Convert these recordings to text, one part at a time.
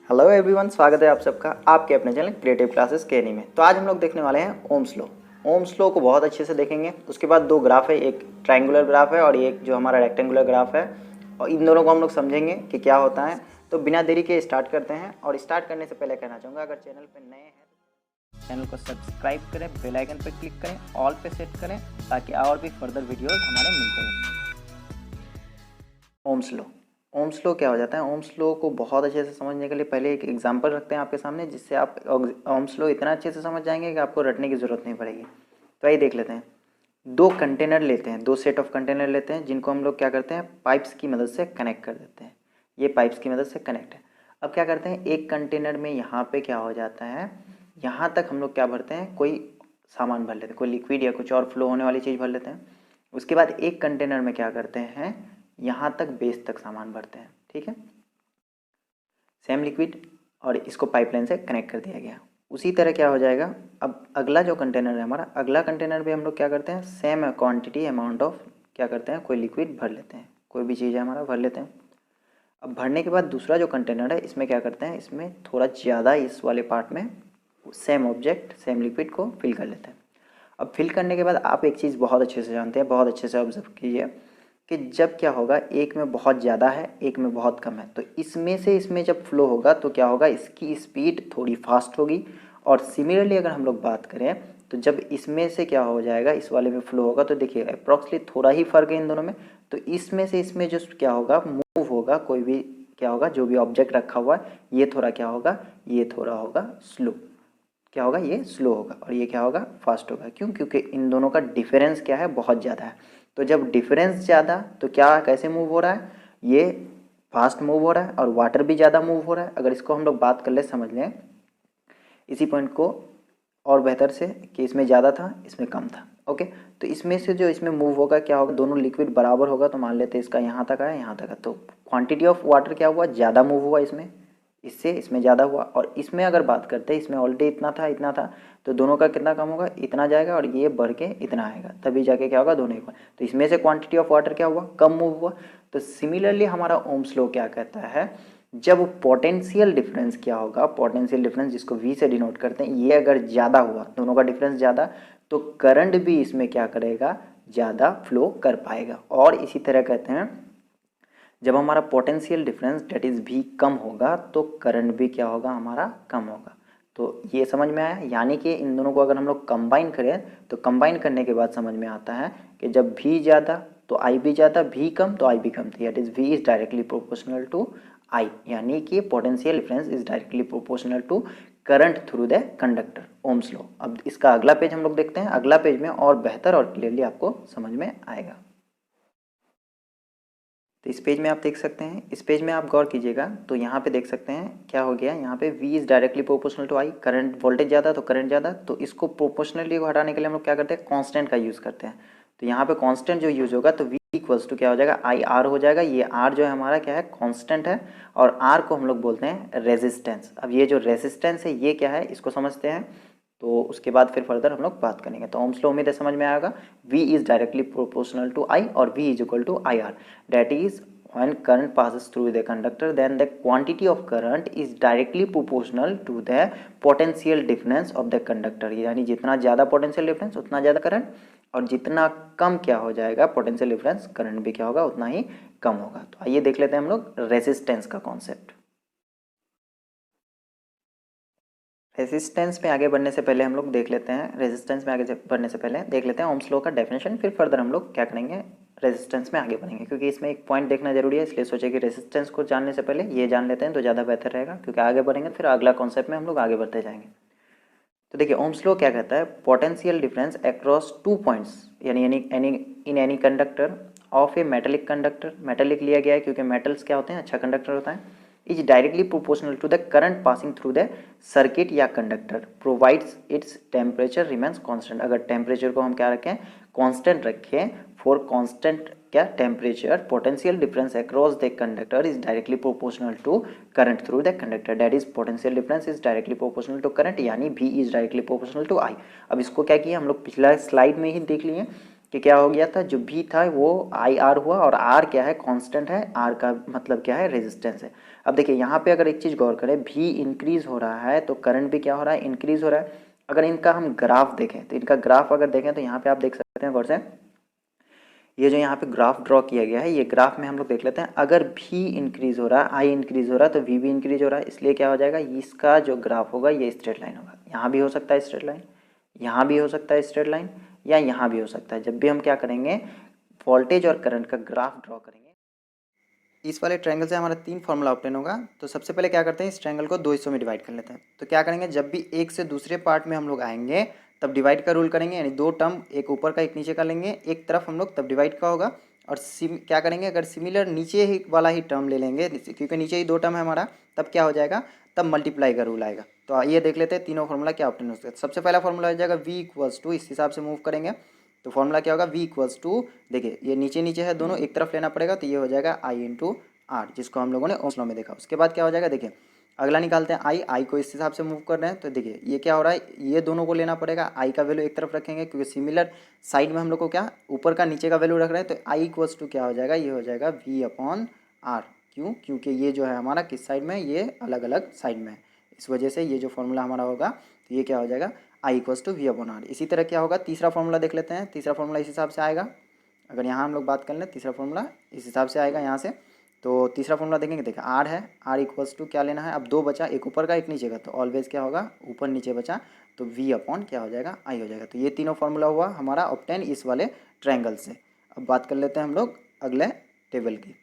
Hello everyone, स्वागत है आप सबका आपके अपने चैनल क्रिएटिव क्लासेस केनी में। तो आज हम लोग देखने वाले हैं ओम्स लॉ। ओम्स लॉ को बहुत अच्छे से देखेंगे। उसके बाद दो ग्राफ है, एक ट्रायंगुलर ग्राफ है और एक जो हमारा रेक्टेंगुलर ग्राफ है, और इन दोनों को हम लोग समझेंगे कि क्या होता है। तो बिना देरी के स्टार्ट करते हैं। और स्टार्ट करने से पहले कहना चाहूँगा, अगर चैनल पर नए हैं तो चैनल को सब्सक्राइब करें, बेल आइकन पर क्लिक करें, ऑल पे सेट करें ताकि और भी फर्दर वीडियोज़ हमारे मिलते रहें। ओम्स लॉ, ओम्स लॉ क्या हो जाता है। ओम्स लॉ को बहुत अच्छे से समझने के लिए पहले एक एग्जांपल रखते हैं आपके सामने, जिससे आप ओम्स लॉ इतना अच्छे से समझ जाएंगे कि आपको रटने की ज़रूरत नहीं पड़ेगी। तो आइए देख लेते हैं। दो कंटेनर लेते हैं, दो सेट ऑफ कंटेनर लेते हैं, जिनको हम लोग क्या करते हैं, पाइप्स की मदद से कनेक्ट कर देते हैं। ये पाइप्स की मदद से कनेक्ट है। अब क्या करते हैं, एक कंटेनर में यहाँ पे क्या हो जाता है, यहाँ तक हम लोग क्या भरते हैं, कोई सामान भर लेते हैं, कोई लिक्विड या कुछ और फ्लो होने वाली चीज़ भर लेते हैं। उसके बाद एक कंटेनर में क्या करते हैं, यहाँ तक बेस तक सामान भरते हैं। ठीक है, सेम लिक्विड, और इसको पाइपलाइन से कनेक्ट कर दिया गया। उसी तरह क्या हो जाएगा, अब अगला जो कंटेनर है हमारा, अगला कंटेनर भी हम लोग क्या करते हैं, सेम क्वांटिटी अमाउंट ऑफ क्या करते हैं, कोई लिक्विड भर लेते हैं, कोई भी चीज़ है हमारा भर लेते हैं। अब भरने के बाद दूसरा जो कंटेनर है, इसमें क्या करते हैं, इसमें थोड़ा ज़्यादा इस वाले पार्ट में सेम ऑब्जेक्ट सेम लिक्विड को फिल कर लेते हैं। अब फिल करने के बाद आप एक चीज़ बहुत अच्छे से जानते हैं, बहुत अच्छे से ऑब्जर्व कीजिए कि जब क्या होगा, एक में बहुत ज़्यादा है, एक में बहुत कम है, तो इसमें से इसमें जब फ्लो होगा तो क्या होगा, इसकी स्पीड थोड़ी फास्ट होगी। और सिमिलरली अगर हम लोग बात करें तो जब इसमें से क्या हो जाएगा, इस वाले में फ्लो होगा, तो देखिए अप्रॉक्सली थोड़ा ही फर्क है इन दोनों में। तो इसमें से इसमें जो क्या होगा, मूव होगा, कोई भी क्या होगा, जो भी ऑब्जेक्ट रखा हुआ है, ये थोड़ा क्या होगा, ये थोड़ा होगा स्लो, क्या होगा, ये स्लो होगा, और ये क्या होगा, फास्ट होगा। क्यों? क्योंकि इन दोनों का डिफरेंस क्या है, बहुत ज़्यादा है। तो जब डिफरेंस ज़्यादा, तो क्या कैसे मूव हो रहा है, ये फास्ट मूव हो रहा है, और वाटर भी ज़्यादा मूव हो रहा है। अगर इसको हम लोग बात कर ले, समझ लें इसी पॉइंट को और बेहतर से, कि इसमें ज़्यादा था, इसमें कम था। ओके, तो इसमें से जो इसमें मूव होगा, क्या होगा, दोनों लिक्विड बराबर होगा। तो मान लेते हैं इसका यहाँ तक आया, यहाँ तक है, तो क्वांटिटी ऑफ वाटर क्या हुआ, ज़्यादा मूव हुआ इसमें, इससे इसमें ज़्यादा हुआ। और इसमें अगर बात करते हैं, इसमें ऑलरेडी इतना था, तो दोनों का कितना कम होगा, इतना जाएगा, और ये बढ़ के इतना आएगा, तभी जाके क्या होगा, दोनों इक्वल। तो इसमें से क्वांटिटी ऑफ वाटर क्या हुआ, कम मूव हुआ। तो सिमिलरली हमारा ओम्स लॉ क्या कहता है, जब पोटेंशियल डिफरेंस क्या होगा, पोटेंशियल डिफरेंस जिसको V से डिनोट करते हैं, ये अगर ज़्यादा हुआ, दोनों का डिफरेंस ज़्यादा, तो करंट भी इसमें क्या करेगा, ज़्यादा फ्लो कर पाएगा। और इसी तरह कहते हैं, जब हमारा potential difference that is V कम होगा, तो करंट भी क्या होगा, हमारा कम होगा। तो ये समझ में आया। यानी कि इन दोनों को अगर हम लोग कंबाइन करें, तो कंबाइन करने के बाद समझ में आता है कि जब V ज़्यादा तो I भी ज़्यादा, V कम तो I भी कम, that is V is directly proportional to I, यानी कि potential difference is directly proportional to current through the conductor, ohm's law. अब इसका अगला पेज हम लोग देखते हैं। अगला पेज में और बेहतर और क्लियरली आपको समझ में आएगा। तो इस पेज में आप देख सकते हैं, इस पेज में आप गौर कीजिएगा, तो यहाँ पे देख सकते हैं क्या हो गया, यहाँ पे V is directly proportional to I, current voltage ज़्यादा तो करंट ज़्यादा। तो इसको प्रोपोर्शनली को हटाने के लिए हम लोग क्या करते हैं, कांस्टेंट का यूज़ करते हैं। तो यहाँ पे कांस्टेंट जो यूज़ होगा, तो V इक्वल्स टू क्या हो जाएगा, IR हो जाएगा। ये R जो है हमारा क्या है, कांस्टेंट है, और R को हम लोग बोलते हैं रेजिस्टेंस। अब ये जो रेजिस्टेंस है, ये क्या है, इसको समझते हैं, तो उसके बाद फिर फर्दर हम लोग बात करेंगे। तो ओम्स लॉ उम्मीद है समझ में आएगा। V is directly proportional to I, और V is equal to IR, that is when current passes through the conductor, then the quantity of current is directly proportional to the potential difference of the conductor। यानी जितना ज़्यादा potential difference उतना ज़्यादा current, और जितना कम क्या हो जाएगा potential difference, करंट भी क्या होगा, उतना ही कम होगा। तो आइए देख लेते हैं हम लोग रेजिस्टेंस का कॉन्सेप्ट। रेजिस्टेंस में आगे बढ़ने से पहले हम लोग देख लेते हैं, रेजिस्टेंस में आगे बढ़ने से पहले देख लेते हैं ओम्स लॉ का डेफिनेशन, फिर फर्दर हम लोग क्या करेंगे, रेजिस्टेंस में आगे बढ़ेंगे। क्योंकि इसमें एक पॉइंट देखना जरूरी है, इसलिए सोचे कि रेजिस्टेंस को जानने से पहले ये जान लेते हैं तो ज़्यादा बेहतर रहेगा, क्योंकि आगे बढ़ेंगे फिर अगला कॉन्सेप्ट में हम लोग आगे बढ़ते जाएंगे। तो देखिए ओम्स लॉ क्या कहता है, पोटेंशियल डिफरेंस अक्रॉस 2 पॉइंट्स, यानी in any conductor of A metallic conductor, metallic लिया गया है क्योंकि मेटल्स क्या होते हैं, अच्छा कंडक्टर होता है, is directly proportional to the current passing through the circuit या conductor, provides its temperature remains constant. अगर टेम्परेचर को हम क्या रखें, कांस्टेंट रखें, फॉर कांस्टेंट क्या temperature, potential difference across the conductor is directly proportional to current through the conductor, that is potential difference is directly proportional to current, यानी V is directly proportional to I। अब इसको क्या किया हम लोग, पिछला slide में ही देख लिए कि क्या हो गया था, जो भी था वो आई आर हुआ, और आर क्या है, कांस्टेंट है, आर का मतलब क्या है, रेजिस्टेंस है। अब देखिए यहाँ पे अगर एक चीज़ गौर करें, भी इंक्रीज हो रहा है तो करंट भी क्या हो रहा है, इंक्रीज हो रहा है। अगर इनका हम ग्राफ देखें तो इनका ग्राफ अगर देखें तो यहाँ पे आप देख सकते हैं गौर से, ये जो यहाँ पे ग्राफ ड्रॉ किया गया है, ये ग्राफ में हम लोग देख लेते हैं। अगर भी इंक्रीज हो रहा है, आई इंक्रीज हो रहा है, तो वी भी इंक्रीज हो रहा है, इसलिए क्या हो जाएगा, इसका जो ग्राफ होगा ये स्ट्रेट लाइन होगा। यहाँ भी हो सकता है स्ट्रेट लाइन, यहाँ भी हो सकता है स्ट्रेट लाइन, या यहाँ भी हो सकता है। जब भी हम क्या करेंगे, वोल्टेज और करंट का ग्राफ ड्रॉ करेंगे, इस वाले ट्रायंगल से हमारा 3 फार्मूला ऑब्टेन होगा। तो सबसे पहले क्या करते हैं, इस ट्रायंगल को दो हिस्सों में डिवाइड कर लेते हैं। तो क्या करेंगे, जब भी एक से दूसरे पार्ट में हम लोग आएंगे तब डिवाइड का रूल करेंगे, यानी दो टर्म, एक ऊपर का एक नीचे का लेंगे, एक तरफ हम लोग तब डिवाइड का होगा। और क्या करेंगे, अगर सिमिलर नीचे ही वाला ही टर्म ले लेंगे, क्योंकि नीचे ही दो टर्म है हमारा, तब क्या हो जाएगा, तब मल्टीप्लाई का रूल आएगा। तो आइए देख लेते हैं तीनों फार्मूला क्या ऑब्टेन हो सकते हैं। सबसे पहला फार्मूला हो जाएगा v इक्वल्स टू, इस हिसाब से मूव करेंगे तो फॉर्मूला क्या होगा, v इक्वल्स टू, देखिए ये नीचे नीचे है, दोनों एक तरफ लेना पड़ेगा, तो ये हो जाएगा i इंटू आर, जिसको हम लोगों ने ओम्स लॉ में देखा। उसके बाद क्या हो जाएगा, देखिए अगला निकालते हैं आई को इस हिसाब से मूव कर रहे हैं, तो देखिए ये क्या हो रहा है, ये दोनों को लेना पड़ेगा, आई का वैल्यू एक तरफ रखेंगे क्योंकि सिमिलर साइड में हम लोग को क्या ऊपर का नीचे का वैल्यू रख रहे हैं। तो आई इक्वल्स टू क्या हो जाएगा, ये हो जाएगा वी अपॉन आर। क्यों, क्योंकि ये जो है हमारा किस साइड में, ये अलग अलग साइड में है, इस वजह से ये जो फॉर्मूला हमारा होगा, तो ये क्या हो जाएगा, I equals to V upon R. इसी तरह क्या होगा, तीसरा फॉर्मूला देख लेते हैं। तीसरा फॉर्मूला इस हिसाब से आएगा, अगर यहाँ हम लोग बात कर लें, तीसरा फॉर्मूला इस हिसाब से आएगा यहाँ से। तो तीसरा फॉर्मूला देखेंगे, देखिए आर है, आर इक्वल्स टू क्या लेना है, अब दो बचा, एक ऊपर का एक नीचे का, तो ऑलवेज क्या होगा, ऊपर नीचे बचा, तो वी अपॉन क्या हो जाएगा, आई हो जाएगा। तो ये तीनों फार्मूला हुआ हमारा ऑब्टेन इस वाले ट्रायंगल से। अब बात कर लेते हैं हम लोग अगले टेबल की।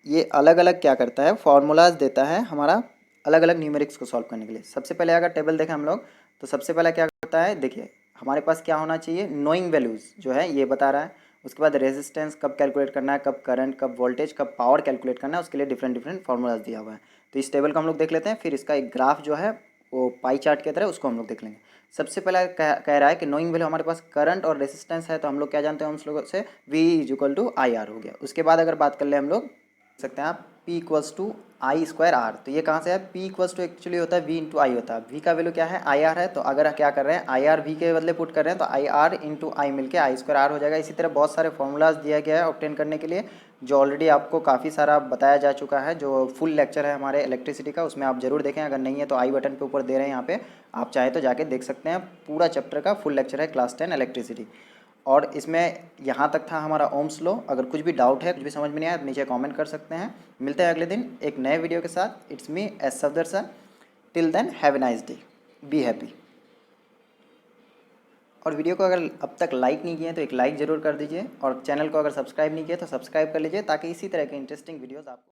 ये अलग अलग क्या करता है, फार्मूलाज देता है हमारा अलग अलग न्यूमेरिक्स को सॉल्व करने के लिए। सबसे पहले अगर टेबल देखें हम लोग, तो सबसे पहले क्या करता है, देखिए हमारे पास क्या होना चाहिए, नोइंग वैल्यूज़ जो है ये बता रहा है। उसके बाद रेजिस्टेंस कब कैलकुलेट करना है, कब करंट, कब वोल्टेज, कब पावर कैलकुलेट करना है, उसके लिए डिफरेंट डिफरेंट फार्मूलाज दिया हुआ है। तो इस टेबल को हम लोग देख लेते हैं, फिर इसका एक ग्राफ जो है वो पाई चार्ट की तरह उसको हम लोग देख लेंगे। सबसे पहला कह रहा है कि नोइंग वैल्यू हमारे पास करंट और रेजिस्टेंस है, तो हम लोग क्या जानते हैं उन लोगों से, V is equal to I R हो गया। उसके बाद अगर बात कर ले हम लोग, सकते हैं आप P equals to I square R. तो ये कहाँ से है, P इक्वल्स टू एक्चुअली होता है V इंटू आई होता है। V का वैल्यू क्या है, आई आर है, तो अगर क्या कर रहे हैं, आई आर V के बदले पुट कर रहे हैं, तो आई आर इंटू आई मिलकर आई स्क्वायर आर हो जाएगा। इसी तरह बहुत सारे फॉर्मूलाज दिया गया है ऑब्टेन करने के लिए, जो ऑलरेडी आपको काफ़ी सारा बताया जा चुका है। जो फुल लेक्चर है हमारे इलेक्ट्रिसिटी का, उसमें आप जरूर देखें, अगर नहीं है तो आई बटन पे ऊपर दे रहे हैं, यहाँ पे आप चाहे तो जाके देख सकते हैं। पूरा चैप्टर का फुल लेक्चर है क्लास 10 इलेक्ट्रिसिटी। और इसमें यहाँ तक था हमारा ओम्स लॉ। अगर कुछ भी डाउट है, कुछ भी समझ में नहीं आया, तो नीचे कमेंट कर सकते हैं। मिलते हैं अगले दिन एक नए वीडियो के साथ। It's me S Safdar sir. Till then have a nice day, be happy. और वीडियो को अगर अब तक लाइक नहीं किए तो एक लाइक ज़रूर कर दीजिए, और चैनल को अगर सब्सक्राइब नहीं किया तो सब्सक्राइब कर लीजिए, ताकि इसी तरह के इंटरेस्टिंग वीडियोज़ आपको